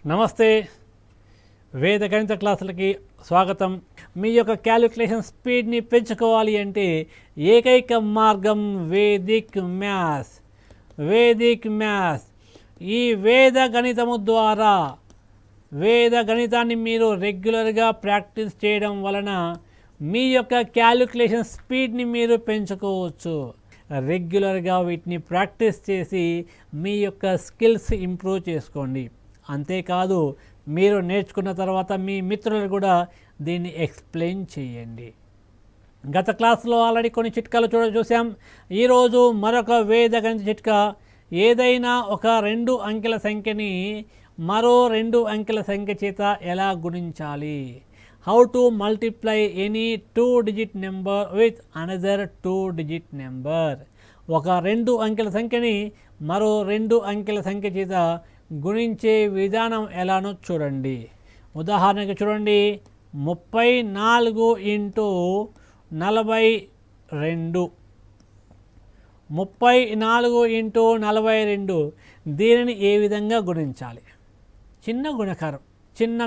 నమస్తే. వేద గణిత క్లాసులకి స్వాగతం. మీ యొక్క క్యాలిక్యులేషన్ స్పీడ్ని పెంచుకోవాలి అంటే ఏకైక మార్గం వేదిక్ మ్యాథ్స్. ఈ వేద గణితము ద్వారా వేద గణితాన్ని మీరు రెగ్యులర్గా ప్రాక్టీస్ చేయడం వలన మీ యొక్క క్యాలిక్యులేషన్ స్పీడ్ని మీరు పెంచుకోవచ్చు. రెగ్యులర్గా వీటిని ప్రాక్టీస్ చేసి మీ యొక్క స్కిల్స్ ఇంప్రూవ్ చేసుకోండి. అంతేకాదు, మీరు నేర్చుకున్న తర్వాత మీ మిత్రులు కూడా దీన్ని ఎక్స్ప్లెయిన్ చేయండి. గత క్లాస్లో ఆల్రెడీ కొన్ని చిట్కాలు చూసాం. ఈరోజు మరొక వేద గణిత చిట్కా. ఏదైనా ఒక 2 అంకెల సంఖ్యని మరో 2 అంకెల సంఖ్య చేత ఎలా గుణించాలి. How to multiply any 2 digit number with another 2 digit number. ఒక 2 అంకెల సంఖ్యని మరో 2 అంకెల సంఖ్య చేత గుణించే విధానం ఎలానో చూడండి. ఉదాహరణకి చూడండి, 34 × 42. 34 × 42 దీనిని ఏ విధంగా గుణించాలి? చిన్న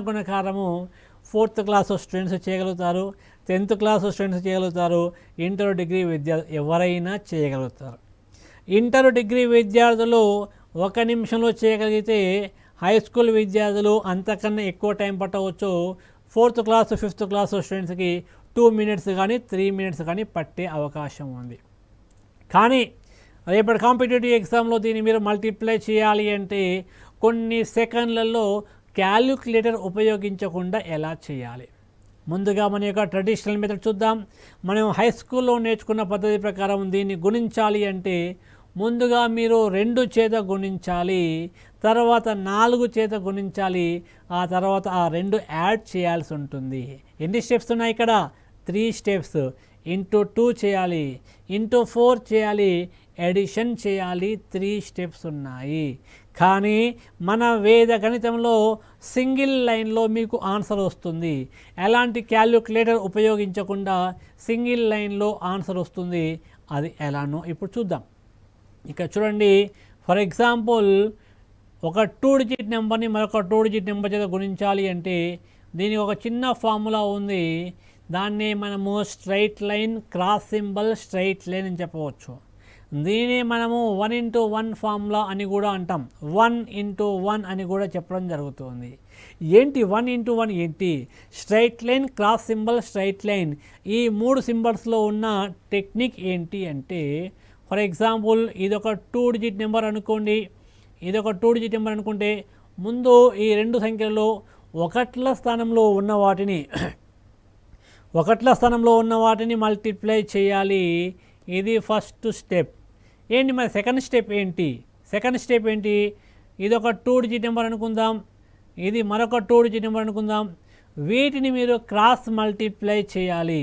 గుణకారము 4th క్లాస్ స్టూడెంట్స్ చేయగలుగుతారు, 10th క్లాస్ స్టూడెంట్స్ చేయగలుగుతారు, ఇంటర్ డిగ్రీ విద్యార్థులు ఎవరైనా చేయగలుగుతారు. ఇంటర్ డిగ్రీ విద్యార్థులు 1 నిమిషంలో చేయగలిగితే హై స్కూల్ విద్యార్థులు అంతకన్నా ఎక్కువ టైం పట్టవచ్చు. 4th క్లాస్ 5th క్లాస్ స్టూడెంట్స్కి 2 minutes కానీ 3 minutes కానీ పట్టే అవకాశం ఉంది. కానీ రేపటి కాంపిటేటివ్ ఎగ్జామ్లో దీన్ని మీరు మల్టిప్లై చేయాలి అంటే కొన్ని సెకండ్లలో క్యాలిక్యులేటర్ ఉపయోగించకుండా ఎలా చేయాలి? ముందుగా మన యొక్క ట్రెడిషనల్ మెథడ్ చూద్దాం. మనం హై స్కూల్లో నేర్చుకున్న పద్ధతి ప్రకారం దీన్ని గుణించాలి అంటే ముందుగా మీరు 2 చేత గుణించాలి, తర్వాత 4 చేత గుణించాలి, ఆ తర్వాత ఆ 2 యాడ్ చేయాల్సి ఉంటుంది. ఎన్ని స్టెప్స్ ఉన్నాయి ఇక్కడ? 3 స్టెప్స్. ఇంటూ 2 చేయాలి, ఇంటూ 4 చేయాలి, ఎడిషన్ చేయాలి. 3 స్టెప్స్ ఉన్నాయి. కానీ మన వేద గణితంలో సింగిల్ లైన్లో మీకు ఆన్సర్ వస్తుంది. ఎలాంటి క్యాలిక్యులేటర్ ఉపయోగించకుండా సింగిల్ లైన్లో ఆన్సర్ వస్తుంది. అది ఎలానో ఇప్పుడు చూద్దాం. ఇక్కడ చూడండి, ఫర్ ఎగ్జాంపుల్ ఒక 2 డిజిట్ నెంబర్ని మరొక 2 డిజిట్ నెంబర్ చేత గుణించాలి అంటే దీనికి ఒక చిన్న ఫార్ములా ఉంది. దాన్నే మనము straight line, cross symbol, straight line అని చెప్పవచ్చు. దీన్ని మనము 1 × 1 ఫార్ములా అని కూడా అంటాం. 1 × 1 అని కూడా చెప్పడం జరుగుతుంది. ఏంటి 1 × 1 ఏంటి? Straight line, cross symbol, straight line, ఈ 3 సింబల్స్లో ఉన్న టెక్నిక్ ఏంటి అంటే, ఫర్ ఎగ్జాంపుల్ ఇదొక 2 డిజిట్ నెంబర్ అనుకోండి. ఇదొక 2 డిజిట్ నెంబర్ అనుకుంటే ముందు ఈ 2 సంఖ్యలలో ఒకట్ల స్థానంలో ఉన్న వాటిని మల్టిప్లై చేయాలి. ఇది ఫస్ట్ స్టెప్. ఏంటి మరి సెకండ్ స్టెప్ ఏంటి? ఇదొక 2 డిజిట్ నెంబర్ అనుకుందాం, ఇది మరొక 2 డిజిట్ నెంబర్ అనుకుందాం. వీటిని మీరు క్రాస్ మల్టిప్లై చేయాలి.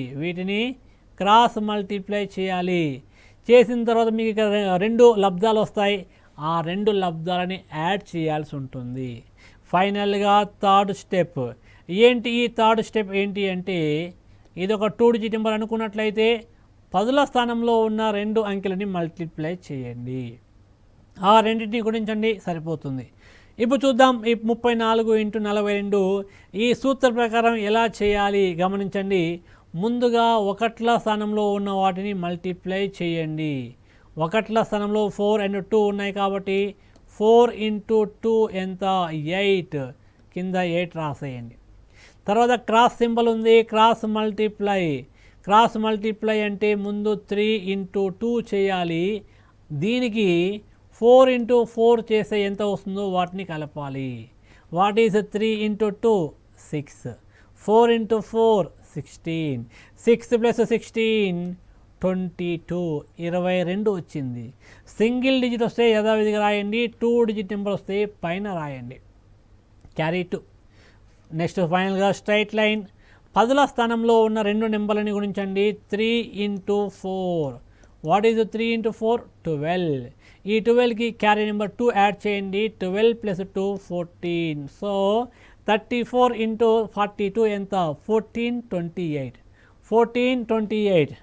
చేసిన తర్వాత మీకు ఇక్కడ 2 లబ్ధాలు వస్తాయి. ఆ 2 లబ్ధాలని యాడ్ చేయాల్సి ఉంటుంది. ఫైనల్గా థర్డ్ స్టెప్ ఏంటి? ఈ థర్డ్ స్టెప్ ఏంటి అంటే, ఇది ఒక 2 డిజిట్ నెంబర్ అనుకున్నట్లయితే 10ల స్థానంలో ఉన్న 2 అంకెలని మల్టిప్లై చేయండి. ఆ రెండింటిని గుణించండి, సరిపోతుంది. ఇప్పుడు చూద్దాం ఈ 34 × 42 ఈ సూత్ర ప్రకారం ఎలా చేయాలి గమనించండి. ముందుగా ఒకట్ల స్థానంలో ఉన్న వాటిని మల్టిప్లై చేయండి. ఒకట్ల స్థానంలో 4 and 2 ఉన్నాయి కాబట్టి 4 × 2 ఎంత? 8. కింద 8 రాసేయండి. తర్వాత క్రాస్ సింబల్ ఉంది, క్రాస్ మల్టిప్లై అంటే ముందు 3 × 2 చేయాలి. దీనికి 4 × 4 చేస్తే ఎంత వస్తుందో వాటిని కలపాలి. What is 3 × 2? 6. 4 × 4 16. 6 + 16 22. 22 వచ్చింది. సింగిల్ డిజిట్ వస్తే యథావిధిగా రాయండి, 2 డిజిట్ నెంబర్ వస్తే పైన రాయండి. క్యారీ 2. నెక్స్ట్ ఫైనల్గా స్ట్రైట్ లైన్. 10ల స్థానంలో ఉన్న 2 నెంబర్లని గుణించండి. 3 × 4. What is 3 × 4? 12. ఈ 12కి క్యారీ నెంబర్ 2 యాడ్ చేయండి. 12 + 2 14. సో 34 × 42 ఎంత? 1428.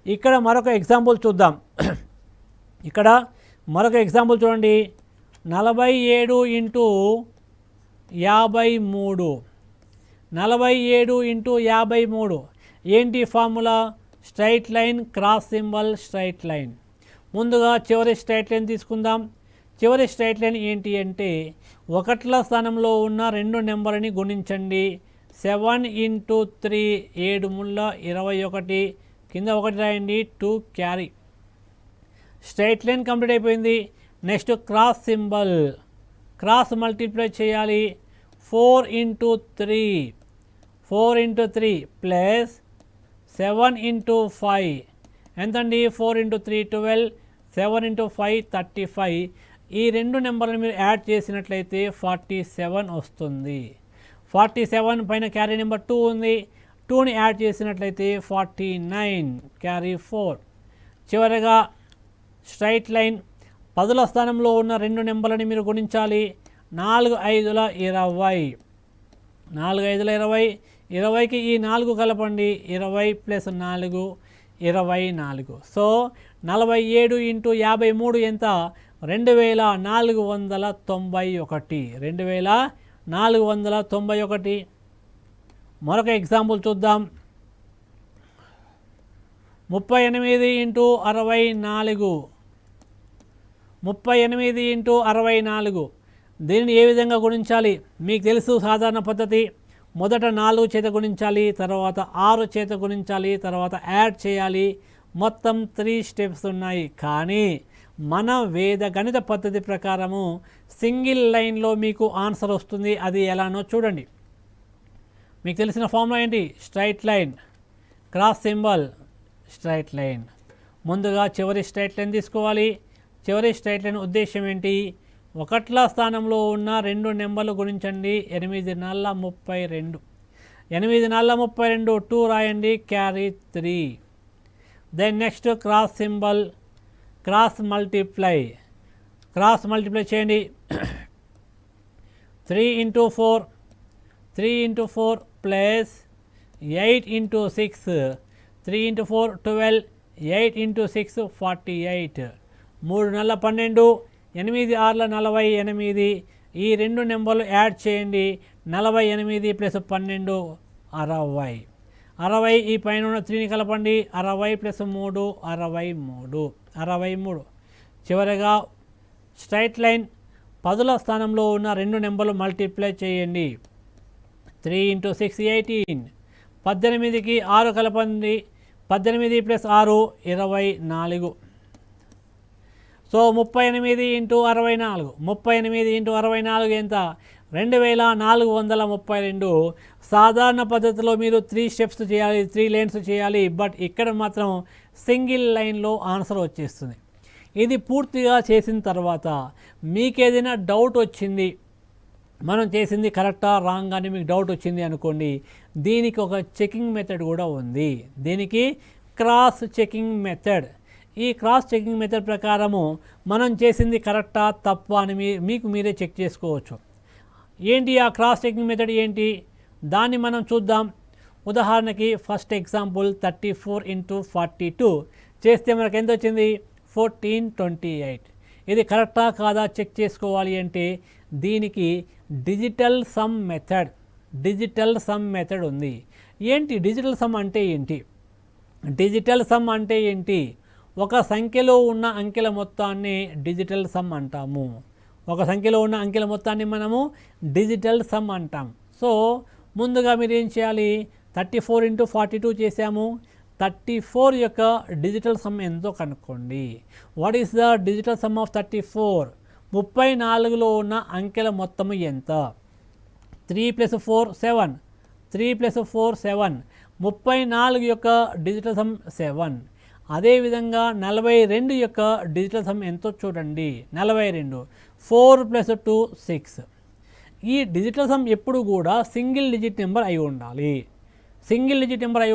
ఇక్కడ మరొక ఎగ్జాంపుల్ చూద్దాం. చూడండి, 47 × 53. 47 ఇంటూ 53 ఏంటి formula? Straight line, cross symbol, straight line. ముందుగా చివరి స్ట్రైట్ లైన్ తీసుకుందాం. చివరి స్ట్రైట్ లైన్ ఏంటి అంటే ఒకట్ల స్థానంలో ఉన్న 2 నెంబర్ని గుణించండి. 7 ఇంటూ 3 7 ముళ్ళ 21, కింద 1 రాయండి, 2 క్యారీ. స్ట్రైట్ లైన్ కంప్లీట్ అయిపోయింది. Next cross symbol, cross multiply చేయాలి. 4 ఇంటూ 3 ప్లస్ 7 ఇంటూ 5 ఎంతండి? 4 ఇంటూ 3 12, 7 ఇంటూ 5 35. ఈ 2 నెంబర్లు మీరు యాడ్ చేసినట్లయితే 47 వస్తుంది. 47 పైన క్యారీ నెంబర్ 2 ఉంది. 2ని యాడ్ చేసినట్లయితే 49 క్యారీ 4. చివరగా స్ట్రైట్ లైన్, 10ల స్థానంలో ఉన్న 2 నెంబర్లని మీరు గుణించాలి. 4 5ల 20, 4 5ల 20, 20కి ఈ 4 కలపండి. 20 ప్లస్ 4 24. సో 47 ఇంటూ 53 ఎంత? 2491. 2491. మరొక ఎగ్జాంపుల్ చూద్దాం. 38 ఇంటూ 64. 38 ఇంటూ 64 దీనిని ఏ విధంగా గుణించాలి? మీకు తెలుసు సాధారణ పద్ధతి. మొదట 4 చేత గుణించాలి, తర్వాత 6 చేత గుణించాలి, తర్వాత యాడ్ చేయాలి. మొత్తం 3 స్టెప్స్ ఉన్నాయి. కానీ మన వేద గణిత పద్ధతి ప్రకారము సింగిల్ లైన్లో మీకు ఆన్సర్ వస్తుంది. అది ఎలానో చూడండి. మీకు తెలిసిన ఫార్ములా ఏంటి? Straight line, cross symbol, straight line. ముందుగా చివరి స్ట్రైట్ లైన్ తీసుకోవాలి. చివరి స్ట్రైట్ లైన్ ఉద్దేశం ఏంటి? ఒకట్ల స్థానంలో ఉన్న 2 నెంబర్లు గుణించండి. 8 4 32. 8 4 32, 2 రాయండి, carry 3. Then next cross symbol, cross multiply చేయండి. 3 into 4 plus 8 into 6, 3 into 4 12, 8 into 6 48. 3 9 12, 8 6 48. ఈ 2 నెంబర్లు యాడ్ చేయండి. 48 ప్లస్ 12 60. 60 ఈ పైన ఉన్న 3ని కలపండి. 60 ప్లస్ 3 63. చివరగా స్ట్రైట్ లైన్, 10ల స్థానంలో ఉన్న 2 నెంబర్లు మల్టిప్లై చేయండి. 3 ఇంటూ 6 18. 18కి 6 కలపండి. 18 ప్లస్ 6 24. So 38 into 64. 38 ఇంటూ 64 ఎంత? 2432. సాధారణ పద్ధతిలో మీరు 3 స్టెప్స్ చేయాలి, 3 లైన్స్ చేయాలి. బట్ ఇక్కడ మాత్రం సింగిల్ లైన్లో ఆన్సర్ వచ్చేస్తుంది. ఇది పూర్తిగా చేసిన తర్వాత మీకేదైనా డౌట్ వచ్చింది, మనం చేసింది కరెక్టా రాంగ్ అని మీకు డౌట్ వచ్చింది అనుకోండి, దీనికి ఒక చెకింగ్ మెథడ్ కూడా ఉంది. దీనికి క్రాస్ చెకింగ్ మెథడ్. ఈ క్రాస్ చెకింగ్ మెథడ్ ప్రకారము మనం చేసింది కరెక్టా తప్పా అని మీకు మీరే చెక్ చేసుకోవచ్చు. ఏంటి ఆ క్రాస్ చెకింగ్ మెథడ్ ఏంటి? దాన్ని మనం చూద్దాం. ఉదాహరణకి ఫస్ట్ ఎగ్జాంపుల్ 34 ఇంటూ 42 చేస్తే మనకు ఎంత వచ్చింది? 1428. ఇది కరెక్టా కాదా చెక్ చేసుకోవాలి అంటే దీనికి డిజిటల్ సమ్ మెథడ్ ఉంది. ఏంటి డిజిటల్ సమ్ అంటే ఏంటి? డిజిటల్ సమ్ అంటే ఏంటి? ఒక సంఖ్యలో ఉన్న అంకెల మొత్తాన్ని డిజిటల్ సమ్ అంటాము. ఒక సంఖ్యలో ఉన్న అంకెల మొత్తాన్ని మనము డిజిటల్ సమ్ అంటాం. సో ముందుగా మీరు ఏం చేయాలి? 34 ఇంటూ 42 చేసాము. 34 యొక్క డిజిటల్ సమ్ ఎంతో కనుక్కోండి. What is the digital sum of 34? 34లో ఉన్న అంకెల మొత్తము ఎంత? 3 + 4 7. 3 + 4 7. 34 యొక్క డిజిటల్ సమ్ 7. అదేవిధంగా 42 యొక్క డిజిటల్ సమ్ ఎంతో చూడండి. 42 4 + 2 6. ఈ డిజిటల్ సమ్ ఎప్పుడు కూడా సింగిల్ డిజిట్ నెంబర్ అయి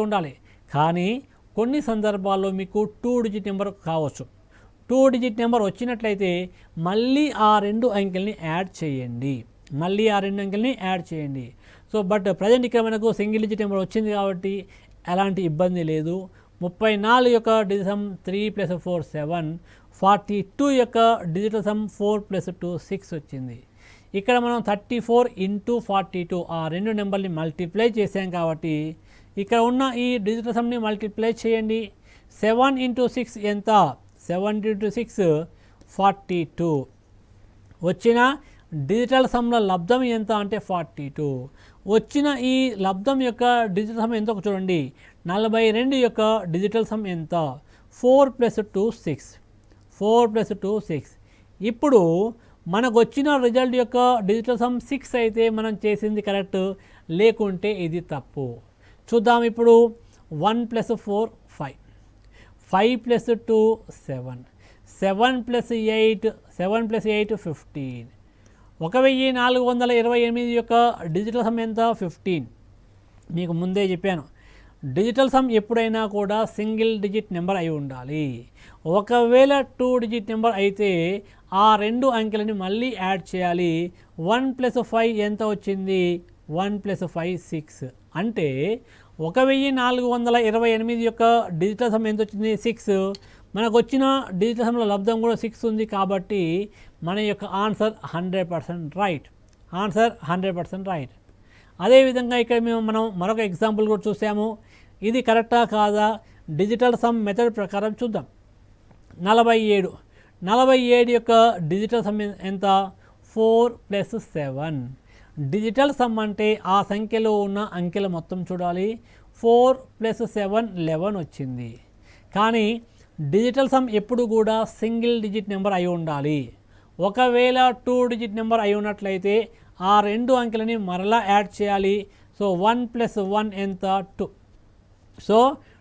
ఉండాలి. కానీ కొన్ని సందర్భాల్లో మీకు 2 డిజిట్ నెంబర్ కావచ్చు. 2 డిజిట్ నెంబర్ వచ్చినట్లయితే మళ్ళీ ఆ 2 అంకెల్ని యాడ్ చేయండి. సో బట్ ప్రజెంట్ ఇక్కడ మనకు సింగిల్ డిజిట్ నెంబర్ వచ్చింది కాబట్టి ఎలాంటి ఇబ్బంది లేదు. 34 యొక్క డిజిటల్ సమ్ 3 + 4 7. 42 యొక్క డిజిటల్ సమ్ 4 + 2 6 వచ్చింది. ఇక్కడ మనం 34 ఇంటూ 42 ఆ రెండు నెంబర్ని మల్టిప్లై చేసాం కాబట్టి ఇక్కడ ఉన్న ఈ డిజిటల్ సమ్ని మల్టిప్లై చేయండి. 7 ఇంటూ 6 ఎంత? 7 ఇంటూ 6 42. వచ్చిన డిజిటల్ సమ్ల లబ్ధం ఎంత అంటే 42. వచ్చిన ఈ లబ్ధం యొక్క డిజిటల్ సమ్ ఎంత చూడండి. 42 యొక్క డిజిటల్ సమ్ ఎంత? 4 + 2 6. 4 + 2 6. ఇప్పుడు మనకు వచ్చిన రిజల్ట్ యొక్క డిజిటల్ సమ్ 6 అయితే మనం చేసింది కరెక్ట్, లేకుంటే ఇది తప్పు. చూద్దాం ఇప్పుడు. 1 + 4 5, 5 + 2 7, 7 + 8 15. 1428 యొక్క డిజిటల్ సమ్ ఎంత? 15. మీకు ముందే చెప్పాను, డిజిటల్ సమ్ ఎప్పుడైనా కూడా సింగిల్ డిజిట్ నెంబర్ అయి ఉండాలి. ఒకవేళ 2 డిజిట్ నెంబర్ అయితే ఆ రెండు అంకెలని మళ్ళీ యాడ్ చేయాలి. 1 + 5 ఎంత వచ్చింది? 1 + 5 6. అంటే 1428 యొక్క డిజిటల్ సమ్ ఎంత వచ్చింది? 6. మనకు వచ్చిన డిజిటల్ సమ్ల లబ్ధం కూడా 6 ఉంది కాబట్టి మన యొక్క ఆన్సర్ 100% రైట్. Answer 100% right. అదేవిధంగా ఇక్కడ మనం మరొక ఎగ్జాంపుల్ కూడా చూసాము. ఇది కరెక్టా కాదా డిజిటల్ సమ్ మెథడ్ ప్రకారం చూద్దాం. 47 యొక్క డిజిటల్ సమ్ ఎంత? 4 + 7. డిజిటల్ సమ్ అంటే ఆ సంఖ్యలో ఉన్న అంకెల మొత్తం చూడాలి. 4 + 7 11 వచ్చింది. కానీ డిజిటల్ సమ్ ఎప్పుడు కూడా సింగిల్ డిజిట్ నెంబర్ అయి ఉండాలి. ఒకవేళ 2 డిజిట్ నెంబర్ అయి ఉన్నట్లయితే ఆ రెండు అంకెలని మరలా యాడ్ చేయాలి. సో 1 + 1 ఎంత? 2. సో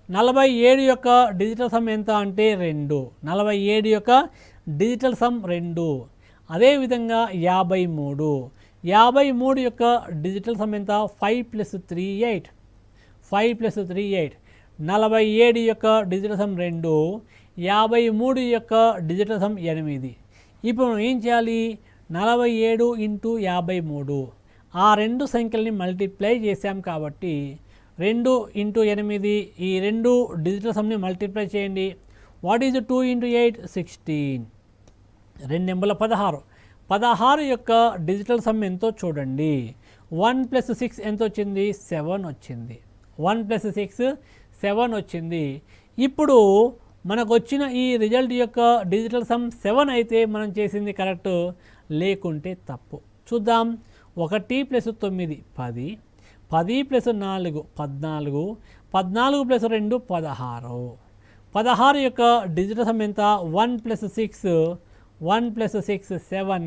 47 యొక్క డిజిటల్ సమ్ ఎంత అంటే 2. 47 యొక్క డిజిటల్ సమ్ 2. అదేవిధంగా 53 యొక్క డిజిటల్ సమ్ ఎంత? 5 + 3 8. 5 + 3 8. 47 యొక్క డిజిటల్ సమ్ 2. 53 యొక్క డిజిటల్ సమ్ 8. ఇప్పుడు మనం ఏం చేయాలి? 47 ఇంటూ 53 ఆ రెండు సంఖ్యల్ని మల్టిప్లై చేసాం కాబట్టి 2 ఇంటూ 8 ఈ రెండు డిజిటల్ సమ్ని మల్టిప్లై చేయండి. What is 2 into 8? 16. 2 నెంబర్ల 16. 16 యొక్క డిజిటల్ సమ్ ఎంతో చూడండి. 1 + 6 ఎంత వచ్చింది? 7 వచ్చింది. 1 + 6 7 వచ్చింది. ఇప్పుడు మనకు వచ్చిన ఈ రిజల్ట్ యొక్క డిజిటల్ సమ్ 7 అయితే మనం చేసింది కరెక్ట్, లేకుంటే తప్పు. చూద్దాం. 1 + 9 10, 10 + 4 14, 14 + 2 16. 16 యొక్క డిజిటల్ సమ్ ఎంత? 1 + 6 1 + 6 7.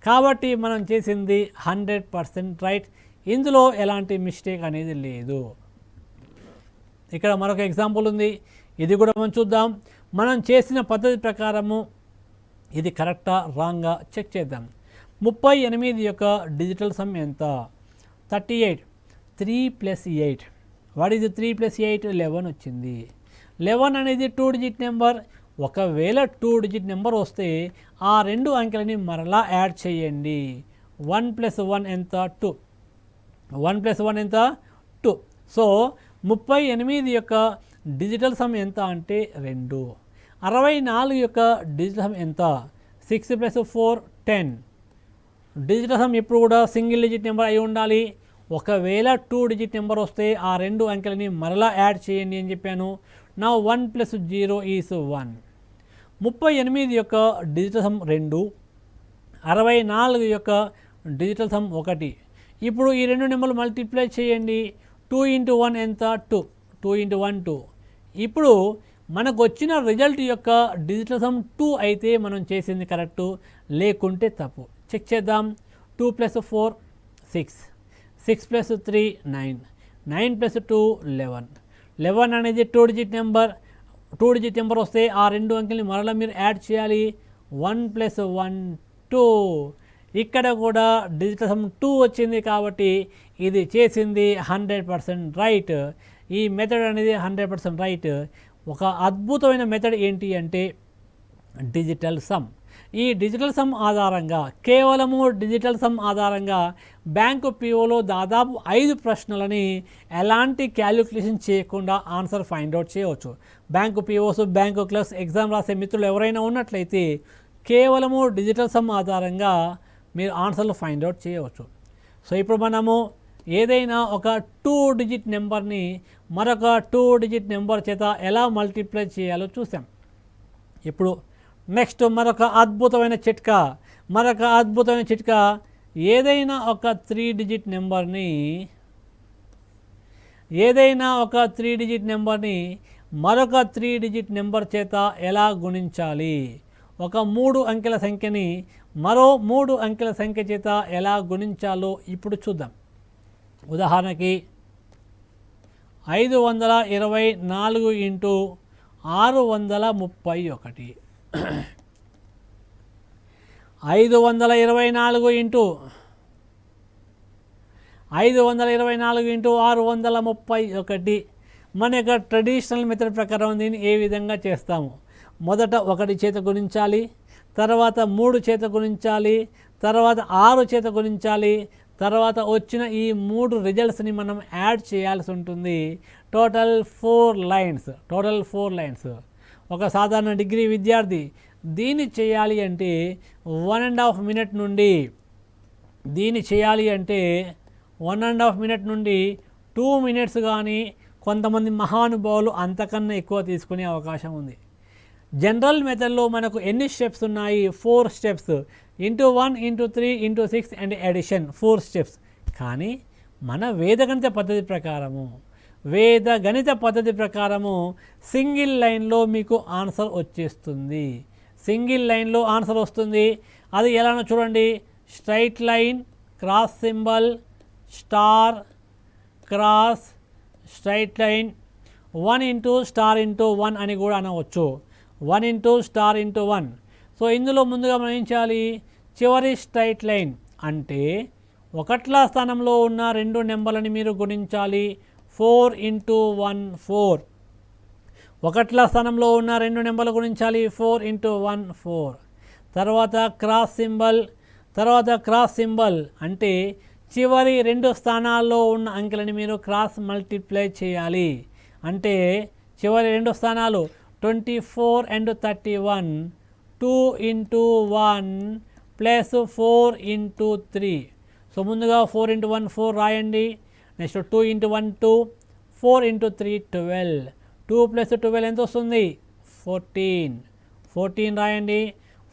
కాబట్టి మనం చేసింది 100% రైట్. ఇందులో ఎలాంటి మిస్టేక్ అనేది లేదు. ఇక్కడ మరొక ఎగ్జాంపుల్ ఉంది, ఇది కూడా మనం చూద్దాం. మనం చేసిన పద్ధతి ప్రకారము ఇది కరెక్టా రాంగా చెక్ చేద్దాం. 38 యొక్క డిజిటల్ సమ్ ఎంత? 38. 3 + 8. What is 3 + 8? 11 వచ్చింది. 11 అనేది 2 డిజిట్ నెంబర్. ఒకవేళ 2 డిజిట్ నెంబర్ వస్తే ఆ రెండు అంకెలని మరలా యాడ్ చేయండి. 1 + 1 ఎంత? 2. 1 + 1 ఎంత? 2. సో 38 యొక్క డిజిటల్ సమ్ ఎంత అంటే 2. 64 యొక్క డిజిటల్ సమ్ ఎంత? 6 + 4 10. డిజిటల్ సమ్ ఎప్పుడు కూడా సింగిల్ డిజిట్ నెంబర్ అయి ఉండాలి. ఒకవేళ 2 డిజిట్ నెంబర్ వస్తే ఆ రెండు అంకెలని మరలా యాడ్ చేయండి అని చెప్పాను. నా 1 + 0 ఈజ్ 1. 38 యొక్క డిజిటల్ సమ్ 2. 64 యొక్క డిజిటల్ సమ్ 1. ఇప్పుడు ఈ రెండు నెంబర్లు మల్టిప్లై చేయండి. 2 ఇంటూ 1 ఎంత? 2. 2 ఇంటూ 1 2. ఇప్పుడు మనకు వచ్చిన రిజల్ట్ యొక్క డిజిటల్ సమ్ 2 అయితే మనం చేసింది కరెక్టు, లేకుంటే తప్పు. చెక్ చేద్దాం. 2 + 4 6, 6 + 3 9, 9 + 2 11. 11 అనేది 2 డిజిట్ నెంబర్. 2 డిజిట్ నెంబర్ వస్తే ఆ రెండు అంకెల్ని మరలా మీరు యాడ్ చేయాలి. 1 + 1 2. ఇక్కడ కూడా డిజిటల్ సమ్ 2 వచ్చింది కాబట్టి ఇది చేసింది 100% రైట్. ఈ మెథడ్ అనేది 100% రైట్. ఒక అద్భుతమైన మెథడ్ ఏంటి అంటే డిజిటల్ సమ్. ఈ డిజిటల్ సమ్ ఆధారంగా, కేవలము డిజిటల్ సమ్ ఆధారంగా బ్యాంకు పిఓలో దాదాపు 5 ప్రశ్నలని ఎలాంటి క్యాలిక్యులేషన్ చేయకుండా ఆన్సర్ ఫైండ్ అవుట్ చేయవచ్చు. Bank POs, bank clerks exam రాసే మిత్రులు ఎవరైనా ఉన్నట్లయితే కేవలము డిజిటల్ సమ్ ఆధారంగా మీరు ఆన్సర్లు ఫైండ్ అవుట్ చేయవచ్చు. సో ఇప్పుడు మనము ఏదైనా ఒక 2 డిజిట్ నెంబర్ని మరొక 2 డిజిట్ నెంబర్ చేత ఎలా మల్టిప్లై చేయాలో చూసాం. ఇప్పుడు నెక్స్ట్ మరొక అద్భుతమైన చిట్కా, ఏదైనా ఒక 3 డిజిట్ నెంబర్ని మరొక 3 డిజిట్ నెంబర్ చేత ఎలా గుణించాలి, ఒక 3 అంకెల సంఖ్యని మరో 3 అంకెల సంఖ్య చేత ఎలా గుణించాలో ఇప్పుడు చూద్దాం. ఉదాహరణకి 524 ఇంటూ 631, 524 ఇంటూ 631 మన యొక్క ట్రెడిషనల్ మెథడ్ ప్రకారం దీన్ని ఏ విధంగా చేస్తాము? మొదట 1 చేత గుణించాలి, తర్వాత 3 చేత గుణించాలి, తర్వాత 6 చేత గుణించాలి, తర్వాత వచ్చిన ఈ 3 రిజల్ట్స్ని మనం యాడ్ చేయాల్సి ఉంటుంది. Total 4 lines. ఒక సాధారణ డిగ్రీ విద్యార్థి దీన్ని చేయాలి అంటే 1.5 మినిట్ నుండి 2 మినిట్స్ కానీ, కొంతమంది మహానుభావులు అంతకన్నా ఎక్కువ తీసుకునే అవకాశం ఉంది. జనరల్ మెథడ్లో మనకు ఎన్ని స్టెప్స్ ఉన్నాయి? 4 steps, into 1, into 3, into 6 and addition 4 steps. కానీ మన వేదగణిత పద్ధతి ప్రకారము సింగిల్ లైన్లో మీకు ఆన్సర్ వచ్చేస్తుంది. అది ఎలానో చూడండి. Straight line, cross symbol, star, cross, straight line, 1 into star into 1 అని కూడా అనవచ్చు. 1 ఇంటూ స్టార్ ఇంటూ 1. సో ఇందులో ముందుగా మనం ఏం చేయాలి? చివరి స్ట్రైట్ లైన్ అంటే 1ల స్థానంలో ఉన్న 2 నెంబర్లని మీరు గుణించాలి. 4 ఇంటూ 1 4. 1ల స్థానంలో ఉన్న 2 నెంబర్లు గుణించాలి. 4 ఇంటూ 1 4. తర్వాత క్రాస్ సింబల్ అంటే చివరి 2 స్థానాల్లో ఉన్న అంకెలని మీరు క్రాస్ మల్టిప్లై చేయాలి. అంటే చివరి 2 స్థానాలు 24 and 31, 2 into 1 plus 4 into 3. So ముందుగా 4 ఇంటూ 1 4 రాయండి. నెక్స్ట్ 2 ఇంటూ 1 2, 4 ఇంటూ 3 12, 2 ప్లస్ 12 ఎంత వస్తుంది? 14 రాయండి,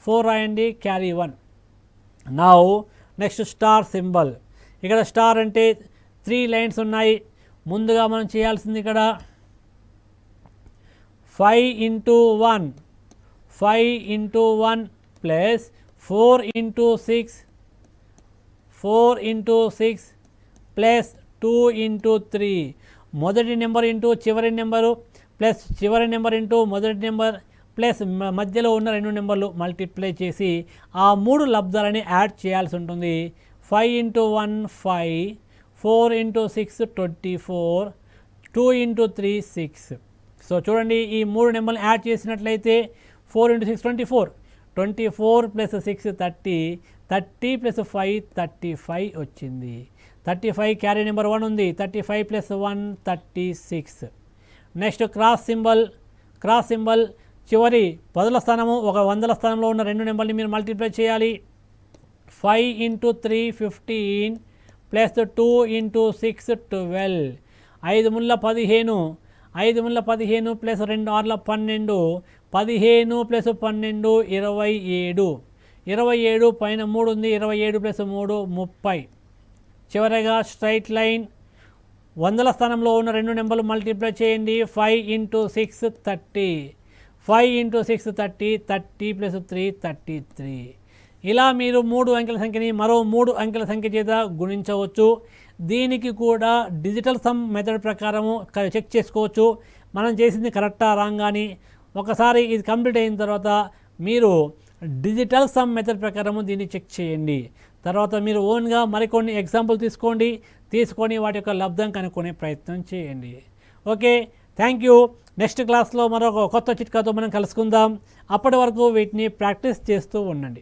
4 రాయండి, carry 1. Now next star symbol. ఇక్కడ స్టార్ అంటే 3 లైన్స్ ఉన్నాయి. ముందుగా మనం చేయాల్సింది ఇక్కడ 5 into 1 plus 4 into 6 plus 2 into 3. మొదటి నెంబర్ ఇంటూ చివరి నెంబరు ప్లస్ చివరి నెంబర్ ఇంటూ మొదటి నెంబర్ ప్లస్ మధ్యలో ఉన్న 2 నెంబర్లు మల్టిప్లై చేసి ఆ 3 లబ్ధాలని యాడ్ చేయాల్సి ఉంటుంది. 5 ఇంటూ 1 5, 4 ఇంటూ 6 24, 2 ఇంటూ 3 6. సో చూడండి, ఈ 3 నెంబర్లు యాడ్ చేసినట్లయితే 4 ఇంటూ 6 24, 24 ప్లస్ 6 30, 30 ప్లస్ 5 35 వచ్చింది. 35 క్యారీ నెంబర్ 1 ఉంది. 35 ప్లస్ 1 36. నెక్స్ట్ క్రాస్ సింబల్ చివరి 10ల స్థానము 100ల స్థానంలో ఉన్న 2 నెంబర్ని మీరు మల్టిప్లై చేయాలి. 5 ఇంటూ 3 15 ప్లస్ 2 ఇంటూ 6 12, 5 ముళ్ళ 15, 5 ముళ్ళ 15 ప్లస్ 2 6ల 12, 15 ప్లస్ 12 27, 27 పైన 3 ఉంది. 27 ప్లస్ 3 30. చివరగా స్ట్రైట్ లైన్ 100ల స్థానంలో ఉన్న 2 నెంబర్లు మల్టిప్లై చేయండి. 5 ఇంటూ 6 30, 5 ఇంటూ 6 30, 30 ప్లస్ 3 33. ఇలా మీరు 3 అంకెల సంఖ్యని మరో 3 అంకెల సంఖ్య చేత గుణించవచ్చు. దీనికి కూడా డిజిటల్ సమ్ మెథడ్ ప్రకారము చెక్ చేసుకోవచ్చు మనం చేసింది కరెక్టా రాంగా అని. ఒకసారి ఇది కంప్లీట్ అయిన తర్వాత మీరు డిజిటల్ సమ్ మెథడ్ ప్రకారము దీన్ని చెక్ చేయండి. తర్వాత మీరు ఓన్గా మరికొన్ని ఎగ్జాంపుల్ తీసుకొని వాటి యొక్క లబ్ధం కనుక్కునే ప్రయత్నం చేయండి. Okay, thank you. నెక్స్ట్ క్లాస్లో మరొక కొత్త చిట్కాతో మనం కలుసుకుందాం. అప్పటి వరకు వీటిని ప్రాక్టీస్ చేస్తూ ఉండండి.